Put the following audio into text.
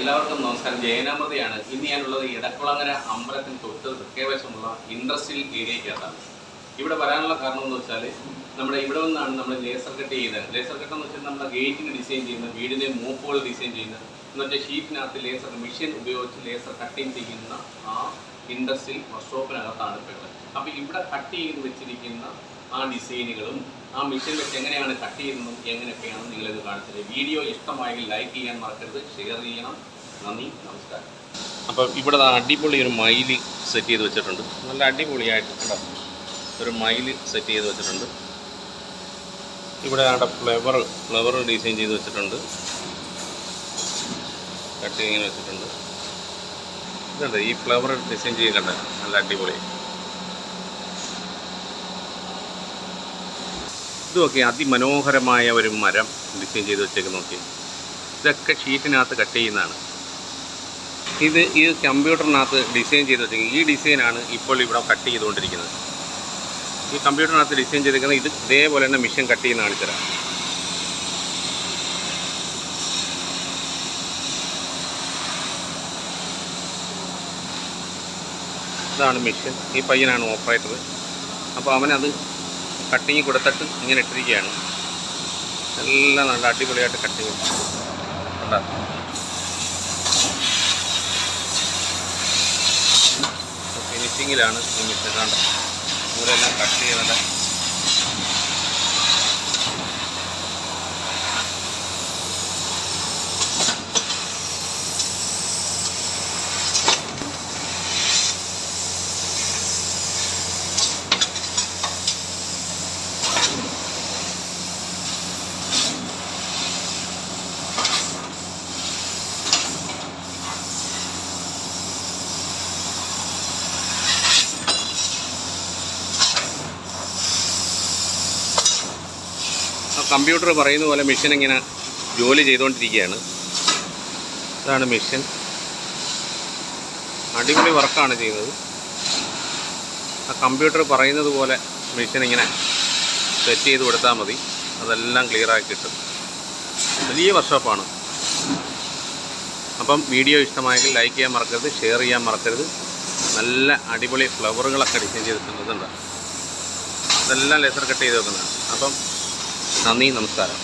എല്ലാവർക്കും നമസ്കാരം. ജയനാമൃതയാണ്. ഇന്ന് ഞാനുള്ളത് എടക്കുളങ്ങര അമ്പലത്തിന് തൊട്ട് തെക്കേവശമുള്ള ഇൻഡസ്ട്രിയൽ ഏരിയയ്ക്കകത്താണ്. ഇവിടെ വരാനുള്ള കാരണം എന്ന് വെച്ചാൽ നമ്മുടെ ഇവിടെ നിന്നാണ് നമ്മൾ ലേസർ കട്ട് ചെയ്യുന്നത്. ലേസർ കട്ട് എന്ന് വെച്ചാൽ നമ്മുടെ ഗേറ്റിന് ഡിസൈൻ ചെയ്യുന്ന, വീടിൻ്റെ മൂപ്പുകൾ ഡിസൈൻ ചെയ്യുന്ന, എന്ന് വെച്ചാൽ ഷീറ്റിനകത്ത് ലേസർ മെഷീൻ ഉപയോഗിച്ച് ലേസർ കട്ടിങ് ചെയ്യുന്ന ആ ഇൻഡസ്ട്രിയൽ വർക്ക്ഷോപ്പിനകത്താണ് ഇപ്പോൾ ഉള്ളത്. അപ്പോൾ ഇവിടെ കട്ട് ചെയ്ത് വെച്ചിരിക്കുന്ന ആ ഡിസൈനുകളും ആ മെഷീൻ വെച്ച് എങ്ങനെയാണ് കട്ട് ചെയ്യുന്നതും എങ്ങനെയൊക്കെയാണ് നിങ്ങളിത് കാണിച്ചത്. വീഡിയോ ഇഷ്ടമായെങ്കിൽ ലൈക്ക് ചെയ്യാൻ മറക്കരുത്, ഷെയർ ചെയ്യണം. നന്ദി, നമസ്കാരം. അപ്പം ഇവിടെ അടിപൊളി ഒരു മൈല് സെറ്റ് ചെയ്ത് വെച്ചിട്ടുണ്ട്. നല്ല അടിപൊളിയായിട്ട് ഇവിടെ ഒരു മൈല് സെറ്റ് ചെയ്ത് വെച്ചിട്ടുണ്ട്. ഇവിടെ അവിടെ ഫ്ലവർ ഡിസൈൻ ചെയ്ത് വെച്ചിട്ടുണ്ട്. കട്ടിങ്ങിന് വെച്ചിട്ടുണ്ട്. ഇതുണ്ട് ഈ ഫ്ലവർ ഡിസൈൻ ചെയ്തിട്ടുണ്ട്. നല്ല അടിപൊളി. ഇതുമൊക്കെ അതിമനോഹരമായ ഒരു മരം ഡിസൈൻ ചെയ്ത് വെച്ചേക്ക് നോക്കി. ഇതൊക്കെ ഷീറ്റിനകത്ത് കട്ട് ചെയ്യുന്നതാണ്. ഈ കമ്പ്യൂട്ടറിനകത്ത് ഡിസൈൻ ചെയ്ത് വെച്ചേക്കുന്നത്. ഈ ഡിസൈനാണ് ഇപ്പോൾ ഇവിടെ കട്ട് ചെയ്തുകൊണ്ടിരിക്കുന്നത്. ഈ കമ്പ്യൂട്ടറിനകത്ത് ഡിസൈൻ ചെയ്തിരിക്കുന്നത് ഇത് ഇതേപോലെ തന്നെ മെഷീൻ കട്ട് ചെയ്യുന്ന കാണിച്ചുതരാം. ഇതാണ് മെഷീൻ. ഈ പയ്യനാണ് ഓപ്പറേറ്റർ. അപ്പോൾ അവനത് കട്ടിങ് കൊടുത്തിട്ട് ഇങ്ങനെ ഇട്ടിരിക്കുകയാണ്. എല്ലാം നല്ല അടിപൊളിയായിട്ട് കട്ട് ചെയ്യും. കണ്ടോ? ഫിനിഷിങ്ങിലാണ് ഈ മെഷീൻ. കണ്ടോ? ഇവരെല്ലാം കട്ട് ചെയ്യുന്നത്. കമ്പ്യൂട്ടർ പറയുന്ന പോലെ മെഷീൻ ഇങ്ങനെ ജോലി ചെയ്തുകൊണ്ടിരിക്കുകയാണ്. ഇതാണ് മെഷീൻ. അടിപൊളി വർക്കാണ് ചെയ്യുന്നത്. ആ കമ്പ്യൂട്ടർ പറയുന്നത് പോലെ മെഷീൻ ഇങ്ങനെ സെറ്റ് ചെയ്ത് കൊടുത്താൽ മതി. അതെല്ലാം ക്ലിയറാക്കി കിട്ടും. വലിയ വർക്ക്ഷോപ്പാണ്. അപ്പം വീഡിയോ ഇഷ്ടമായെങ്കിൽ ലൈക്ക് ചെയ്യാൻ മറക്കരുത്, ഷെയർ ചെയ്യാൻ മറക്കരുത്. നല്ല അടിപൊളി ഫ്ലവറുകളൊക്കെ ഡിസൈൻ ചെയ്തിട്ടുണ്ട്. ഇതെല്ലാം ലേസർ കട്ട് ചെയ്ത് വെക്കുന്നതാണ്. അപ്പം നന്ദി, നമസ്കാരം.